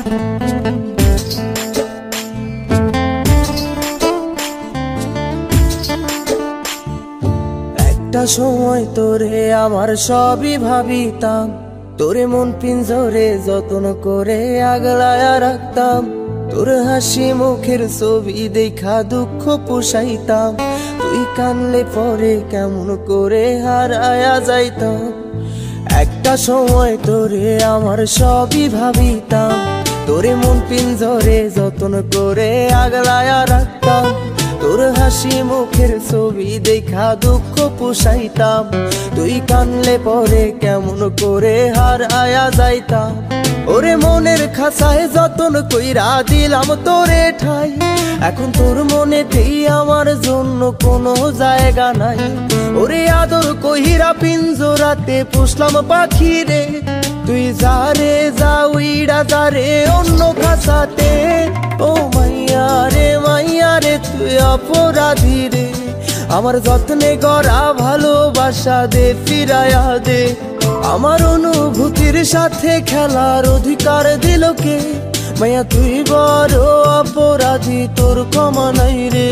একটা সময় তোরে আমার সবই ভাবিতাম, তোরে মন পিঞ্জরে যত্ন করে আগলায়া রাখতাম। তোর হাসি মুখের ছবি দেখা দুঃখ পোষাইতাম, তুই কানলে পরে কেমন করে হারায়া যাইতাম। একটা সময় তোরে আমার সবই ভাবিতাম, তোরে মন পিঞ্জরে যত্ন করে আগলায়া রাখতাম। তোর হাসি মুখের ছবি দেখা দুঃখ পোষাইতাম, তুই কানলে পরে কেমন করে হারায়া যাইতাম। ওরে মনের খাঁচায় যতন কইরা দিলাম তোরে ঠাই, এখন তোর মনেতেই আমার জন্য কোনো জায়গা নাই। ওরে আদর কইরা পিঞ্জরাতে পুষলাম পাখি রে, তুই যারে যা উইড়া যারে অন্য খাঁচাতে। ও মাইয়া রে তুই অপরাধী রে, আমার যত্নে গড়া ভালোবাসা দে ফিরায়া দে। আমার অনুভূতির সাথে খেলার অধিকার দিল কে? মাইয়া তুই বড় অপরাধী, তোর ক্ষমা নাই রে।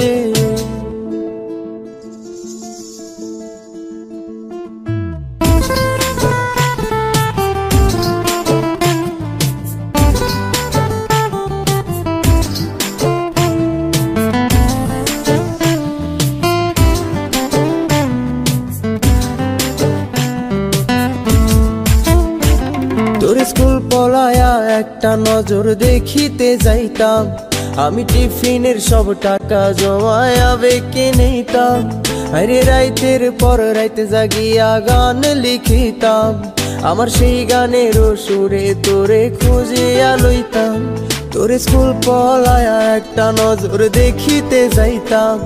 তোর স্কুল পলায়া একটা নজর দেখিতে যাইতাম, আমি টিফিনের সব টাকা জমায়া বেঁকে নিতাম। আরে রাইতের পর রাইতে জাগিয়া গান লিখিতাম, আমার সেই গানের সুরে তোরে খুঁজিয়া লইতাম। তোর স্কুল পলায়া একটা নজর দেখিতে যাইতাম,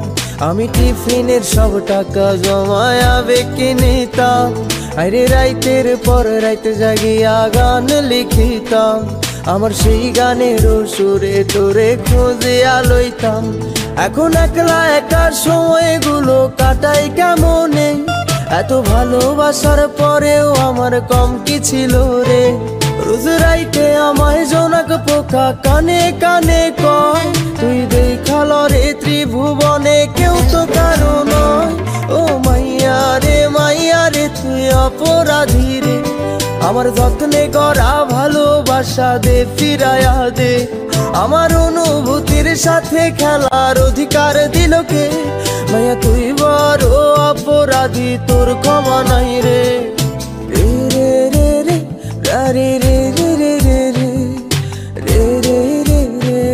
আমি টিফিনের সব টাকা জমায়া বেঁকে নিতাম। আরে রাইতের পর রাইতে জাগিয়া গান লিখিতাম, আমার সেই গানের সুরে তোরে খুঁজিয়া লইতাম। এখন একলা একা সময়গুলো কাটাই কেমনে, এত ভালোবাসার পরেও আমার কম কি ছিল রে। রোজ রাইতে আমায় জোনাক পোকা কানে কানে কয়, তুই দেখাল রে ত্রিভুবনে কেউ তো কারো নয়। ও মাইয়া রে তুই অপরাধী রে, আমার যত্নে গড়া ভালোবাসা দে ফিরায়া দে। আমার অনুভূতির সাথে খেলার অধিকার দিল কে? মাইয়া তুই বড় অপরাধী, তোর ক্ষমা নাই রে। রে রে রে রে রে রে রে রে রে রে রে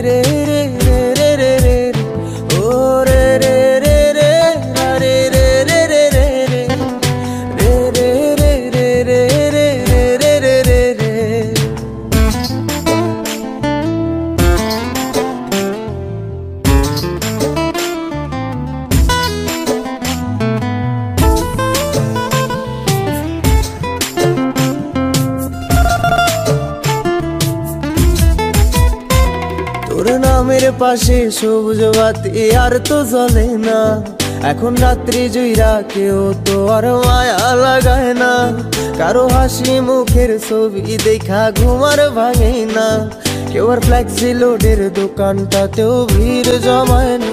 রে রে রে রে রে রে ও রে রে রে রে রে রে রে রে রে তোর নামের পাশে সবুজ বাতি আর তো জ্বলে না, এখন রাত্রি জুইরা কেউ তো আর মায়া লাগায় না। কারো হাসি মুখের ছবি দেখা ঘুমার ভাঙে না, কেউ আর ফ্লেক্সি লোডের দোকানটাতেও ভিড় জমায় না।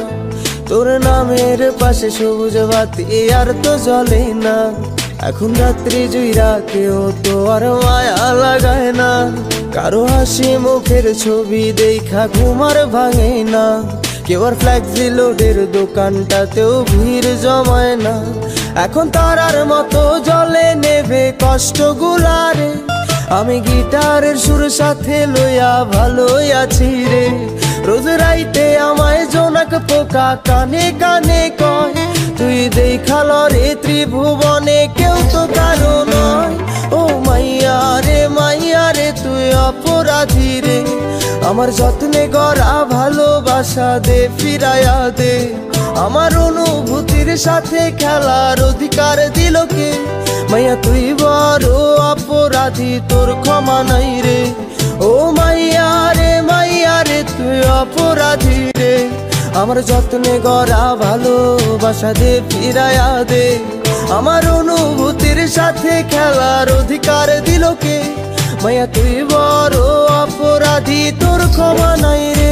তোর নামের পাশে সবুজ বাতি আর তো জ্বলে না, এখন রাত্রি জুইরা কেউ তো আর মায়া লাগায় না। কারো হাসি মুখের ছবি দেখা ঘুমার ভাঙে না, কেউ আর ফ্লেক্সি লোডের দোকানটাতেও ভিড় জমায় না। এখন তারার মতো জলে নেভে কষ্টগুলারে, আমি গিটারের সুর সাথে লইয়া ভালোই আছি রে। রোজ রাইতে আমায় জোনাক পোকা কানে কানে কয়, তুই দেখাল রে ত্রিভুবনে কেউ তো কারো নয়। ও মাইয়া রে তুই অপরাধী রে, আমার যত্নে গড়া ভালোবাসা দে ফিরায়া দে। আমার অনুভূতির সাথে খেলার অধিকার দিল কে? মাইয়া তুই বড় অপরাধী, তোর ক্ষমা নাই রে। ও মাইয়া রে তুই অপরাধী রে, আমার যত্নে গড়া ভালোবাসা দে ফিরায়া দে। আমার অনুভূতির সাথে খেলার অধিকার দিল কে? মাইয়া তুই বড় অপরাধী। অপরাধী তোর ক্ষমা নাই রে।